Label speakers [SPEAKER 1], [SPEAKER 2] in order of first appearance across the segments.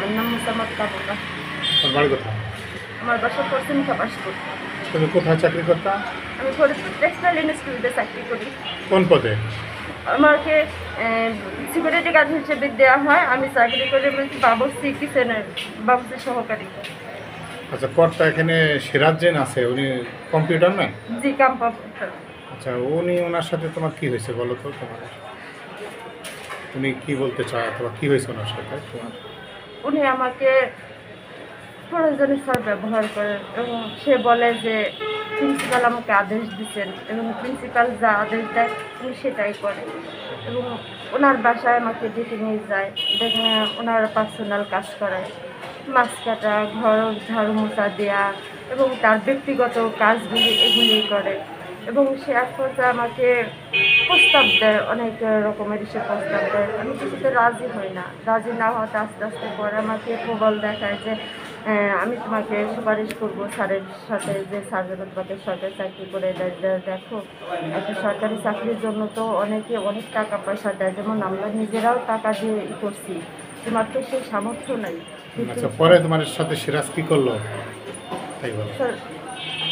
[SPEAKER 1] আমার নাম মুসাম্মদ কাবুলা।
[SPEAKER 2] তোর বাড়ি কোথায়?
[SPEAKER 1] আমার বাসা পশ্চিম খাবাসপুর।
[SPEAKER 2] তুমি কোথায় চাকরি করতা?
[SPEAKER 1] আমি ফরিদপুর টেক্সটাইল ইন্ডাস্ট্রিতে চাকরি করি।
[SPEAKER 2] কোন পদে?
[SPEAKER 1] আমাকে সিকিউরিটি গার্ড হিসেবে দেওয়া হয়। আমি চাকরি করি বাবুর্চি কিচেনের বাবুর্চি সহকারী।
[SPEAKER 2] আচ্ছা, কর্তা এখানে সিরাজেন আছে, উনি কম্পিউটার ম্যান।
[SPEAKER 1] জি কম্পিউটার।
[SPEAKER 2] আচ্ছা, ওনার সাথে তোমার কি হয়েছে বলো তো? তোমার উনি কি বলতে চায় অথবা কি হয়েছে ওনার সাথে তোমার?
[SPEAKER 1] উনি আমাকে প্রয়োজনীয় স্যার ব্যবহার করেন এবং সে বলে যে প্রিন্সিপাল আমাকে আদেশ দিচ্ছেন এবং প্রিন্সিপাল যা আদেশ দেয় উনি সেটাই করে এবং ওনার বাসায় আমাকে ডেকে নিয়ে যায়, দেখে ওনার পার্সোনাল কাজ করায়, মাছ কাটা, ঘর ঝাড়ু মোছা দেওয়া এবং তার ব্যক্তিগত কাজগুলি এগুলি করে এবং সে এক পর্যায়ে আমাকে প্রস্তাব দেয়, অনেক রকমের সে প্রস্তাব দেয়। আমি কিছুতে রাজি হই না। রাজি না হওয়াতে আস্তে আস্তে পরে আমাকে প্রবল দেখায় যে আমি তোমাকে সুপারিশ করবো স্যারের সাথে, যে স্যার যেন তোমাকে সরকারি চাকরি করে দেয়। দেখো, একটা সরকারি চাকরির জন্য তো অনেকে অনেক টাকা পয়সা দেয়, যেমন আমরা নিজেরাও টাকা দিয়ে করছি, তোমার তো সেই সামর্থ্য নাই।
[SPEAKER 2] আচ্ছা, পরে তোমার সাথে সিরাজ কি করলো তাই বলো?
[SPEAKER 1] স্যার,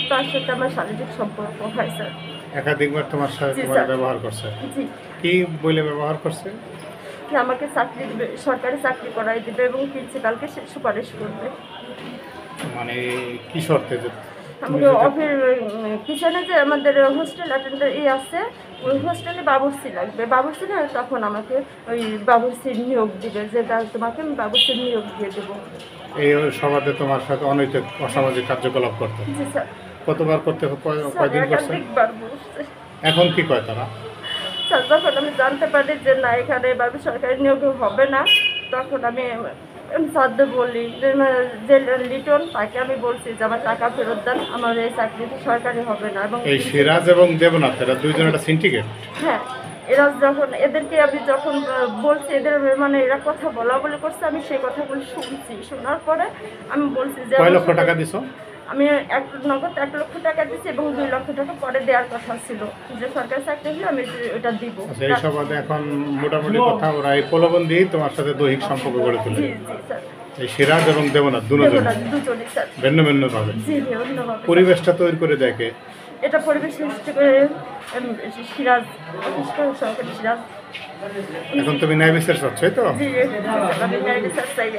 [SPEAKER 1] তার সাথে আমার শারীরিক সম্পর্ক হয় স্যার।
[SPEAKER 2] একাধিকবার তোমার সাথে
[SPEAKER 1] জি
[SPEAKER 2] তোমার
[SPEAKER 1] স্যার।
[SPEAKER 2] ব্যবহার করছে?
[SPEAKER 1] জি,
[SPEAKER 2] কি বলে ব্যবহার করছে?
[SPEAKER 1] যে আমাকে চাকরি দিবে, সরকারি চাকরি করাই দিবে এবং প্রিন্সিপালকে সে সুপারিশ করবে।
[SPEAKER 2] মানে কি শর্তে যে তুমি
[SPEAKER 1] আমাকে
[SPEAKER 2] যেটা-
[SPEAKER 1] অফিস পিছনে যে আমাদের হোস্টেল অ্যাটেন্ডার আছে, ওই হোস্টেলে বাবুর্চি লাগবে, বাবুর্চি না, তখন আমাকে ওই বাবুর্চির নিয়োগ দিবে, যে তোমাকে আমি বাবুর্চির নিয়োগ দিয়ে দেবো।
[SPEAKER 2] এই সভাতে তোমার সাথে অনৈতিক অসামাজিক কার্যকলাপ করতে
[SPEAKER 1] জি স্যার।
[SPEAKER 2] কতবার করতে
[SPEAKER 1] স্যার
[SPEAKER 2] কয়দিন করছে?
[SPEAKER 1] একাধিকবার বলছে।
[SPEAKER 2] এখন কি কয় তারা?
[SPEAKER 1] স্যার যখন আমি জানতে পারি যে না, এখানে এভাবে সরকারি নিয়োগ হবে না, তখন আমি স্যারদের বলি যে লিটন, তাকে আমি বলছি যে আমার টাকা ফেরত দেন, আমার এই চাকরিটি সরকারি হবে না। এবং
[SPEAKER 2] এই সিরাজ এবং দেবনাথ এরা দুইজন একটা সিন্ডিকেট।
[SPEAKER 1] হ্যাঁ, এরা যখন এদেরকে আমি যখন বলছি, এদের মানে এরা কথা বলা বলে করছে, আমি সেই কথাগুলো শুনছি। শোনার পরে আমি বলছি যে
[SPEAKER 2] কয় লক্ষ টাকা দিছো?
[SPEAKER 1] আমি নগদ 1 লক্ষ টাকা দিচ্ছি এবং 2 লক্ষ টাকা পরে দেওয়ার কথা ছিল, যে সরকারি চাকরি হলে আমি ওটা দিব।
[SPEAKER 2] আচ্ছা, এই সভাতে এখন মোটামুটি কথা ওরা এই প্রলোভন দিয়ে তোমার সাথে দৈহিক সম্পর্ক গড়ে তোলে।
[SPEAKER 1] জি জি স্যার।
[SPEAKER 2] এই সিরাজ এবং দেবনাথ দুজন
[SPEAKER 1] দুজনই স্যার।
[SPEAKER 2] ভিন্ন ভিন্ন ভাবে
[SPEAKER 1] জি জি, অন্যভাবে স্যার।
[SPEAKER 2] পরিবেশটা তৈরি করে দেখে।
[SPEAKER 1] এটা পরিবেশ সৃষ্টি করে সিরাজ, সরকারি সিরাজ।
[SPEAKER 2] এখন তুমি ন্যায় বিচার চাচ্ছই তো?
[SPEAKER 1] জি, আমি স্যার চাই।